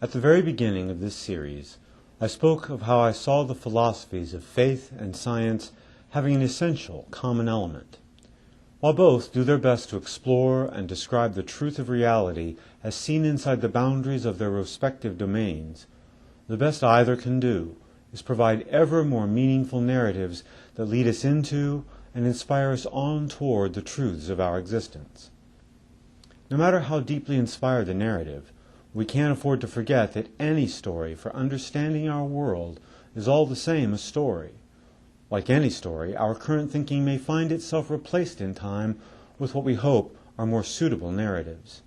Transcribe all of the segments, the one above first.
At the very beginning of this series, I spoke of how I saw the philosophies of faith and science having an essential common element. While both do their best to explore and describe the truth of reality as seen inside the boundaries of their respective domains, the best either can do is provide ever more meaningful narratives that lead us into and inspire us on toward the truths of our existence. No matter how deeply inspired the narrative, we can't afford to forget that any story for understanding our world is all the same a story. Like any story, our current thinking may find itself replaced in time with what we hope are more suitable narratives.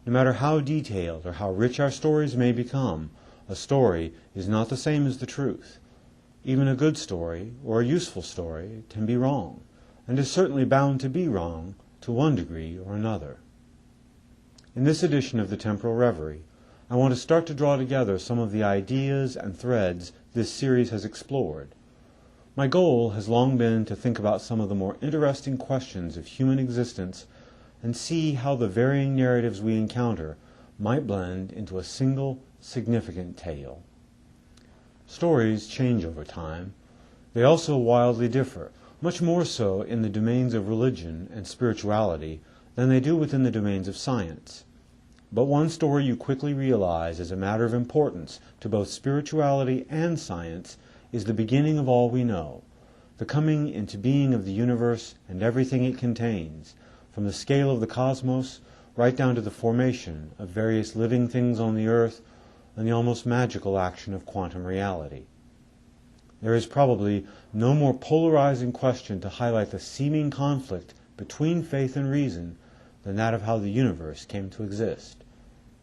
No matter how detailed or how rich our stories may become, a story is not the same as the truth. Even a good story or a useful story can be wrong, and is certainly bound to be wrong to one degree or another. In this edition of the Temporal Reverie, I want to start to draw together some of the ideas and threads this series has explored. My goal has long been to think about some of the more interesting questions of human existence and see how the varying narratives we encounter might blend into a single significant tale. Stories change over time. They also wildly differ, much more so in the domains of religion and spirituality than they do within the domains of science. But one story you quickly realize is a matter of importance to both spirituality and science is the beginning of all we know, the coming into being of the universe and everything it contains, from the scale of the cosmos right down to the formation of various living things on the earth and the almost magical action of quantum reality. There is probably no more polarizing question to highlight the seeming conflict between faith and reason than that of how the universe came to exist,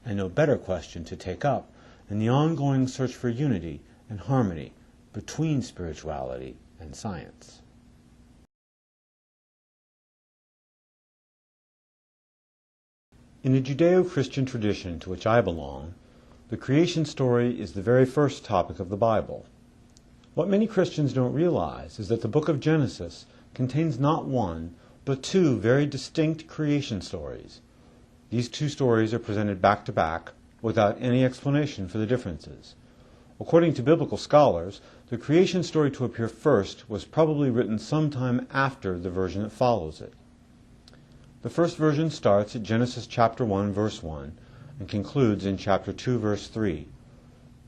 and no better question to take up in the ongoing search for unity and harmony between spirituality and science. In the Judeo-Christian tradition to which I belong, the creation story is the very first topic of the Bible. What many Christians don't realize is that the book of Genesis contains not one, but two very distinct creation stories. These two stories are presented back to back without any explanation for the differences. According to biblical scholars, the creation story to appear first was probably written sometime after the version that follows it. The first version starts at Genesis chapter 1, verse 1, and concludes in chapter 2, verse 3.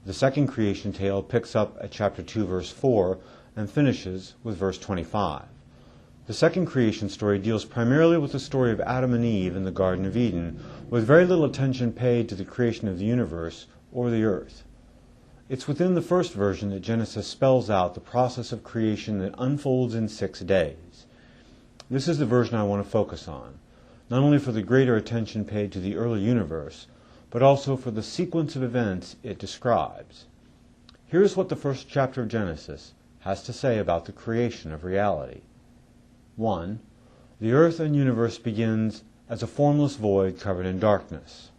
The second creation tale picks up at chapter 2, verse 4, and finishes with verse 25. The second creation story deals primarily with the story of Adam and Eve in the Garden of Eden, with very little attention paid to the creation of the universe or the earth. It's within the first version that Genesis spells out the process of creation that unfolds in 6 days. This is the version I want to focus on, not only for the greater attention paid to the early universe, but also for the sequence of events it describes. Here's what the first chapter of Genesis has to say about the creation of reality. 1. The earth and universe begins as a formless void covered in darkness.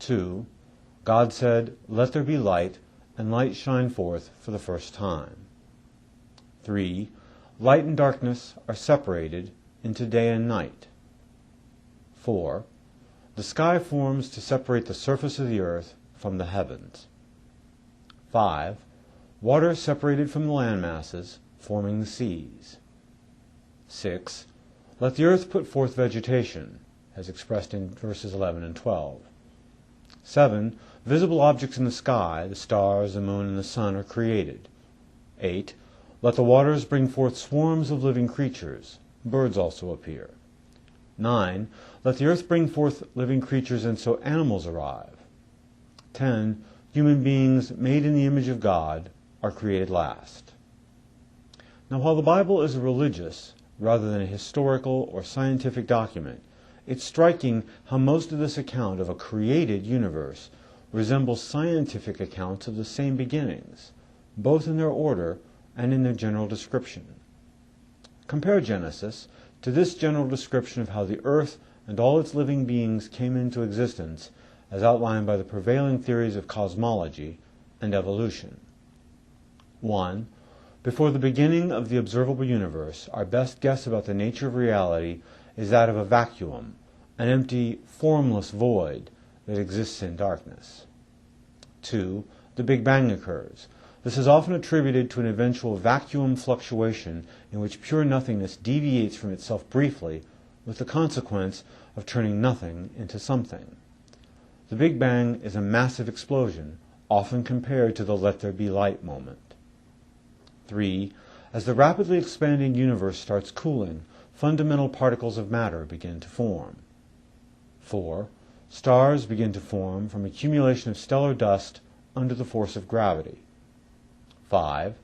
2. God said, "Let there be light," and light shined forth for the first time. 3. Light and darkness are separated into day and night. 4. The sky forms to separate the surface of the earth from the heavens. 5. Water separated from the land masses, forming the seas. 6. Let the earth put forth vegetation, as expressed in verses 11 and 12. 7. Visible objects in the sky, the stars, the moon, and the sun, are created. 8. Let the waters bring forth swarms of living creatures. Birds also appear. 9. Let the earth bring forth living creatures, and so animals arrive. 10. Human beings made in the image of God are created last. Now, while the Bible is a religious rather than a historical or scientific document, it's striking how most of this account of a created universe resembles scientific accounts of the same beginnings, both in their order and in their general description. Compare Genesis to this general description of how the earth and all its living beings came into existence as outlined by the prevailing theories of cosmology and evolution. 1. Before the beginning of the observable universe, our best guess about the nature of reality is that of a vacuum, an empty, formless void that exists in darkness. 2. The Big Bang occurs. This is often attributed to an eventual vacuum fluctuation in which pure nothingness deviates from itself briefly, with the consequence of turning nothing into something. The Big Bang is a massive explosion, often compared to the let there be light moment. 3. As the rapidly expanding universe starts cooling, fundamental particles of matter begin to form. 4. Stars begin to form from accumulation of stellar dust under the force of gravity. 5.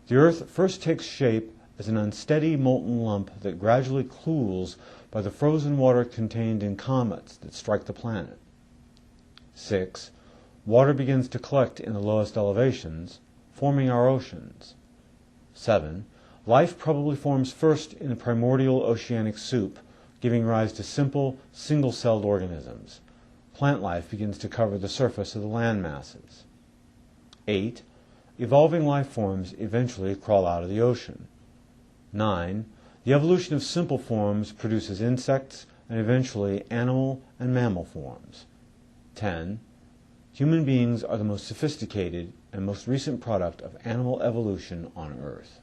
The Earth first takes shape as an unsteady molten lump that gradually cools by the frozen water contained in comets that strike the planet. 6. Water begins to collect in the lowest elevations, forming our oceans. 7. Life probably forms first in the primordial oceanic soup, giving rise to simple, single-celled organisms. Plant life begins to cover the surface of the land masses. 8. Evolving life forms eventually crawl out of the ocean. 9. The evolution of simple forms produces insects and eventually animal and mammal forms. 10. Human beings are the most sophisticated and most recent product of animal evolution on Earth.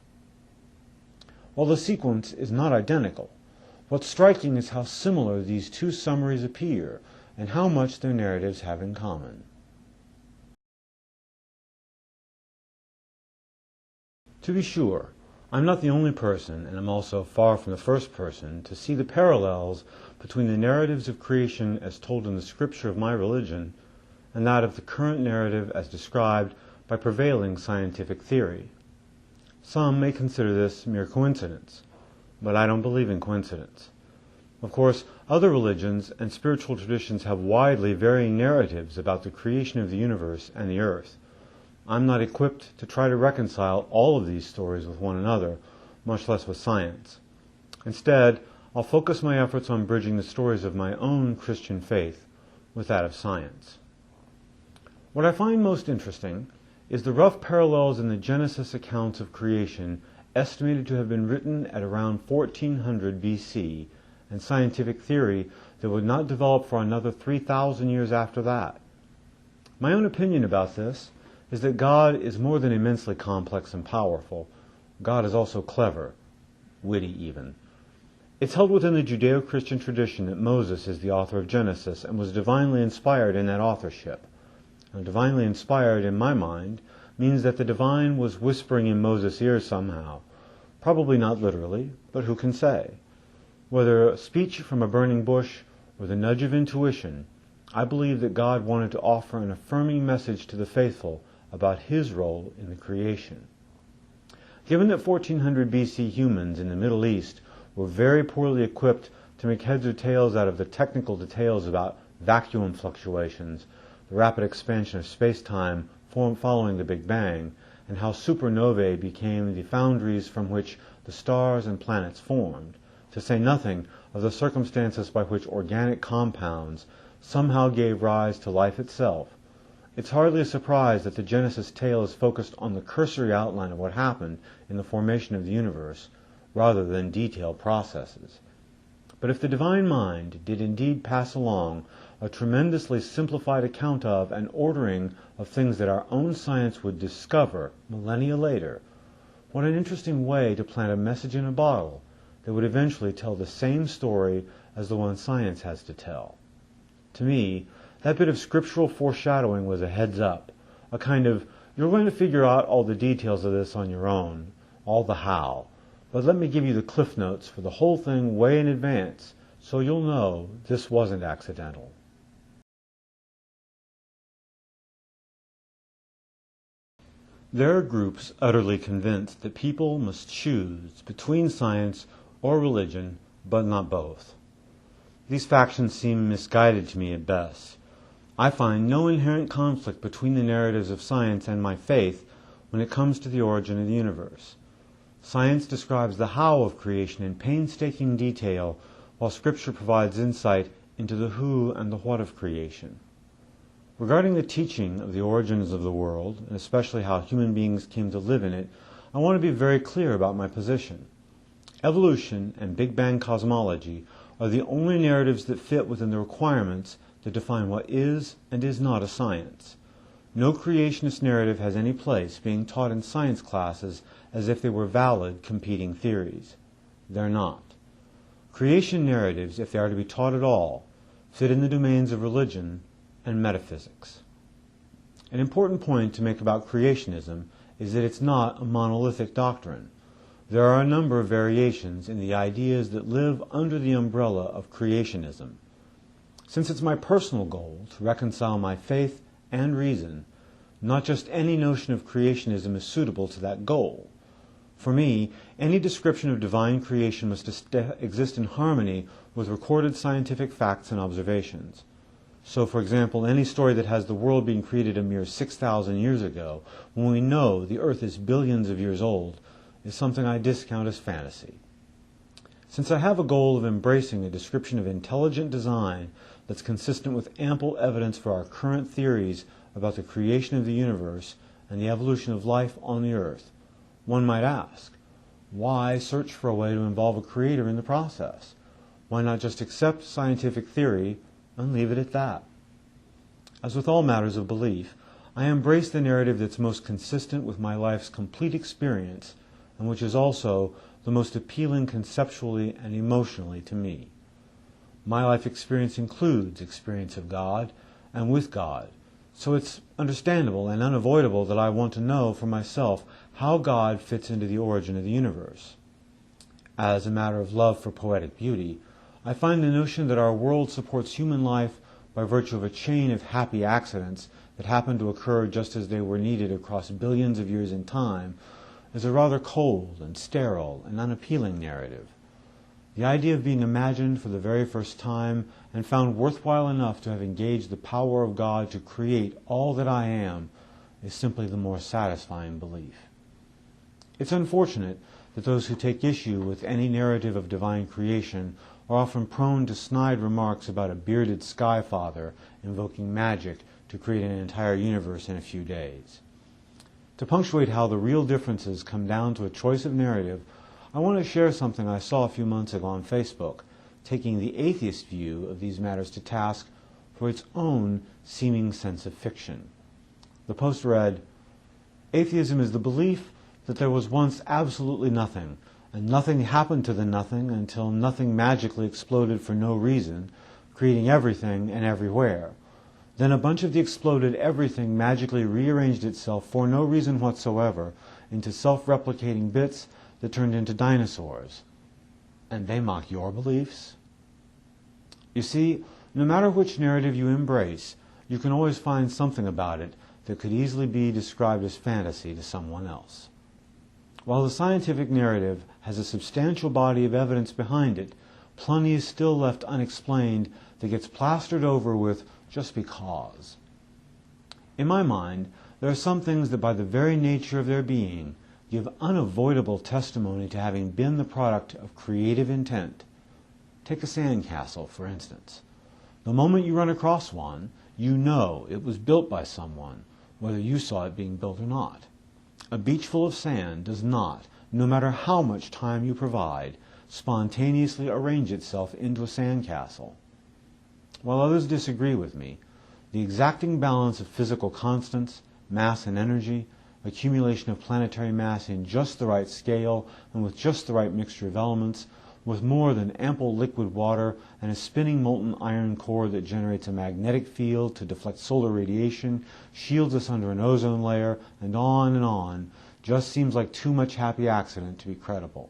While the sequence is not identical, what's striking is how similar these two summaries appear and how much their narratives have in common. To be sure, I'm not the only person, and I'm also far from the first person, to see the parallels between the narratives of creation as told in the scripture of my religion and that of the current narrative as described by prevailing scientific theory. Some may consider this mere coincidence, but I don't believe in coincidence. Of course, other religions and spiritual traditions have widely varying narratives about the creation of the universe and the earth. I'm not equipped to try to reconcile all of these stories with one another, much less with science. Instead, I'll focus my efforts on bridging the stories of my own Christian faith with that of science. What I find most interesting is the rough parallels in the Genesis accounts of creation estimated to have been written at around 1400 BC, and scientific theory that would not develop for another 3,000 years after that. My own opinion about this is that God is more than immensely complex and powerful. God is also clever, witty even. It's held within the Judeo-Christian tradition that Moses is the author of Genesis and was divinely inspired in that authorship. Now, divinely inspired, in my mind, means that the divine was whispering in Moses' ears somehow. Probably not literally, but who can say? Whether a speech from a burning bush or the nudge of intuition, I believe that God wanted to offer an affirming message to the faithful about His role in the creation. Given that 1400 BC humans in the Middle East were very poorly equipped to make heads or tails out of the technical details about vacuum fluctuations, the rapid expansion of space-time following the Big Bang, and how supernovae became the foundries from which the stars and planets formed, to say nothing of the circumstances by which organic compounds somehow gave rise to life itself, it's hardly a surprise that the Genesis tale is focused on the cursory outline of what happened in the formation of the universe, rather than detailed processes. But if the divine mind did indeed pass along a tremendously simplified account of and ordering of things that our own science would discover millennia later, what an interesting way to plant a message in a bottle that would eventually tell the same story as the one science has to tell. To me, that bit of scriptural foreshadowing was a heads up, a kind of, you're going to figure out all the details of this on your own, all the how, but let me give you the cliff notes for the whole thing way in advance, so you'll know this wasn't accidental. There are groups utterly convinced that people must choose between science or religion, but not both. These factions seem misguided to me at best. I find no inherent conflict between the narratives of science and my faith when it comes to the origin of the universe. Science describes the how of creation in painstaking detail, while Scripture provides insight into the who and the what of creation. Regarding the teaching of the origins of the world, and especially how human beings came to live in it, I want to be very clear about my position. Evolution and Big Bang cosmology are the only narratives that fit within the requirements that define what is and is not a science. no creationist narrative has any place being taught in science classes as if they were valid competing theories. They're not. Creation narratives, if they are to be taught at all, fit in the domains of religion and metaphysics. An important point to make about creationism is that it's not a monolithic doctrine. There are a number of variations in the ideas that live under the umbrella of creationism. Since it's my personal goal to reconcile my faith and reason, not just any notion of creationism is suitable to that goal. For me, any description of divine creation must exist in harmony with recorded scientific facts and observations. So, for example, any story that has the world being created a mere 6,000 years ago, when we know the earth is billions of years old, is something I discount as fantasy. Since I have a goal of embracing a description of intelligent design that's consistent with ample evidence for our current theories about the creation of the universe and the evolution of life on the earth, one might ask, why search for a way to involve a creator in the process? Why not just accept scientific theory and leave it at that? As with all matters of belief, I embrace the narrative that's most consistent with my life's complete experience and which is also the most appealing conceptually and emotionally to me. My life experience includes experience of God and with God, so it's understandable and unavoidable that I want to know for myself how God fits into the origin of the universe. As a matter of love for poetic beauty, I find the notion that our world supports human life by virtue of a chain of happy accidents that happen to occur just as they were needed across billions of years in time is a rather cold and sterile and unappealing narrative. The idea of being imagined for the very first time and found worthwhile enough to have engaged the power of God to create all that I am is simply the more satisfying belief. It's unfortunate that those who take issue with any narrative of divine creation are often prone to snide remarks about a bearded sky father invoking magic to create an entire universe in a few days. To punctuate how the real differences come down to a choice of narrative, I want to share something I saw a few months ago on Facebook, taking the atheist view of these matters to task for its own seeming sense of fiction. The post read, "Atheism is the belief that there was once absolutely nothing, and nothing happened to the nothing until nothing magically exploded for no reason, creating everything and everywhere. Then a bunch of the exploded everything magically rearranged itself for no reason whatsoever into self-replicating bits that turned into dinosaurs. And they mock your beliefs?" You see, no matter which narrative you embrace, you can always find something about it that could easily be described as fantasy to someone else. While the scientific narrative has a substantial body of evidence behind it, plenty is still left unexplained that gets plastered over with just because. In my mind, there are some things that by the very nature of their being give unavoidable testimony to having been the product of creative intent. Take a sandcastle, for instance. The moment you run across one, you know it was built by someone, whether you saw it being built or not. A beach full of sand does not, no matter how much time you provide, spontaneously arrange itself into a sandcastle. While others disagree with me, the exacting balance of physical constants, mass and energy, accumulation of planetary mass in just the right scale and with just the right mixture of elements, with more than ample liquid water and a spinning molten iron core that generates a magnetic field to deflect solar radiation, shields us under an ozone layer, and on, just seems like too much happy accident to be credible.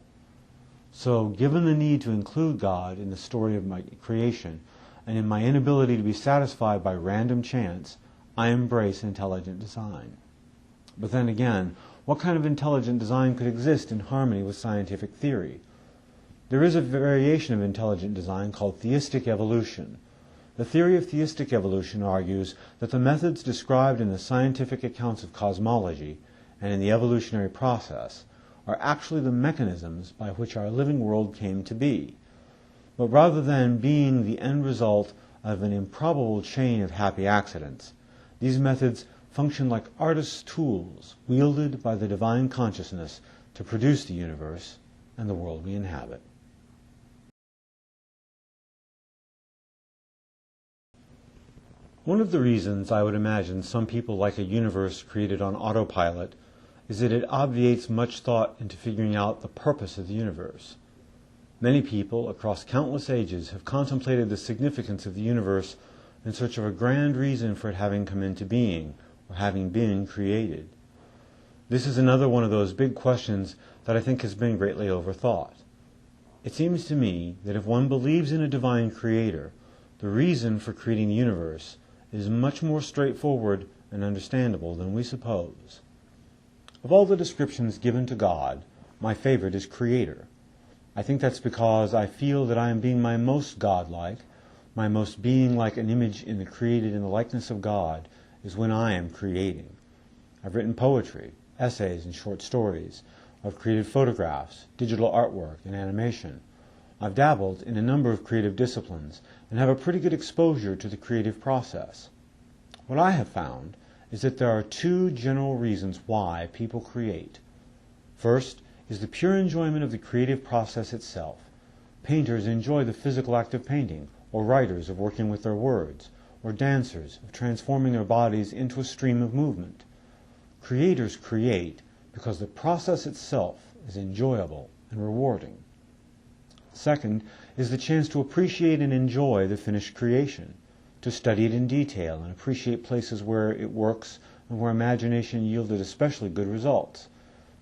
So, given the need to include God in the story of my creation, and in my inability to be satisfied by random chance, I embrace intelligent design. But then again, what kind of intelligent design could exist in harmony with scientific theory? There is a variation of intelligent design called theistic evolution. The theory of theistic evolution argues that the methods described in the scientific accounts of cosmology and in the evolutionary process are actually the mechanisms by which our living world came to be. But rather than being the end result of an improbable chain of happy accidents, these methods function like artists' tools wielded by the divine consciousness to produce the universe and the world we inhabit. One of the reasons I would imagine some people like a universe created on autopilot is that it obviates much thought into figuring out the purpose of the universe. Many people across countless ages have contemplated the significance of the universe in search of a grand reason for it having come into being or having been created. This is another one of those big questions that I think has been greatly overthought. It seems to me that if one believes in a divine creator, the reason for creating the universe is much more straightforward and understandable than we suppose. Of all the descriptions given to God, my favorite is creator. I think that's because I feel that I am being my most godlike, my most being like an image in the created in the likeness of God is when I am creating. I've written poetry, essays, and short stories. I've created photographs, digital artwork, and animation. I've dabbled in a number of creative disciplines and have a pretty good exposure to the creative process. What I have found is that there are two general reasons why people create. First is the pure enjoyment of the creative process itself. Painters enjoy the physical act of painting, or writers of working with their words, or dancers of transforming their bodies into a stream of movement. Creators create because the process itself is enjoyable and rewarding. Second is the chance to appreciate and enjoy the finished creation, to study it in detail and appreciate places where it works and where imagination yielded especially good results,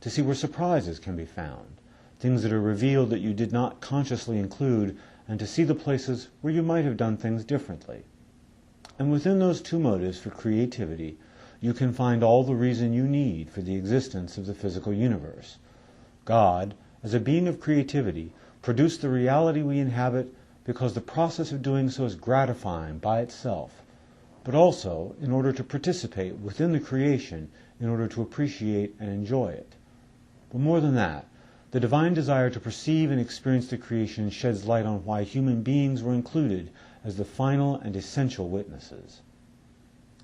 to see where surprises can be found, things that are revealed that you did not consciously include, and to see the places where you might have done things differently. And within those two motives for creativity, you can find all the reason you need for the existence of the physical universe. God, as a being of creativity, produced the reality we inhabit because the process of doing so is gratifying by itself, but also in order to participate within the creation in order to appreciate and enjoy it. But more than that, the divine desire to perceive and experience the creation sheds light on why human beings were included as the final and essential witnesses.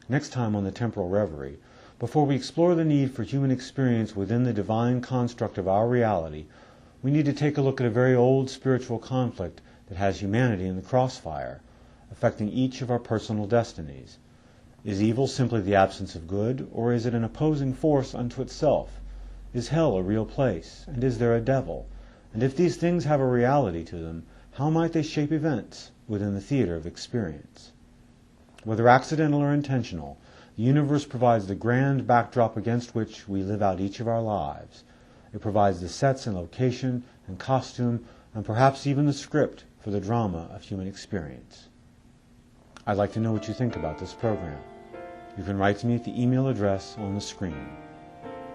Next time on the Temporal Reverie, before we explore the need for human experience within the divine construct of our reality, we need to take a look at a very old spiritual conflict that has humanity in the crossfire, affecting each of our personal destinies. Is evil simply the absence of good, or is it an opposing force unto itself? Is hell a real place, and is there a devil? And if these things have a reality to them, how might they shape events within the theater of experience? Whether accidental or intentional, the universe provides the grand backdrop against which we live out each of our lives. It provides the sets and location and costume and perhaps even the script for the drama of human experience. I'd like to know what you think about this program. You can write to me at the email address on the screen.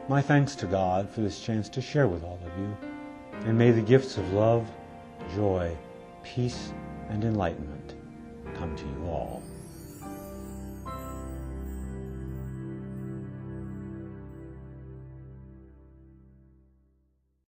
My thanks to God for this chance to share with all of you, and may the gifts of love, joy, peace, and enlightenment come to you all.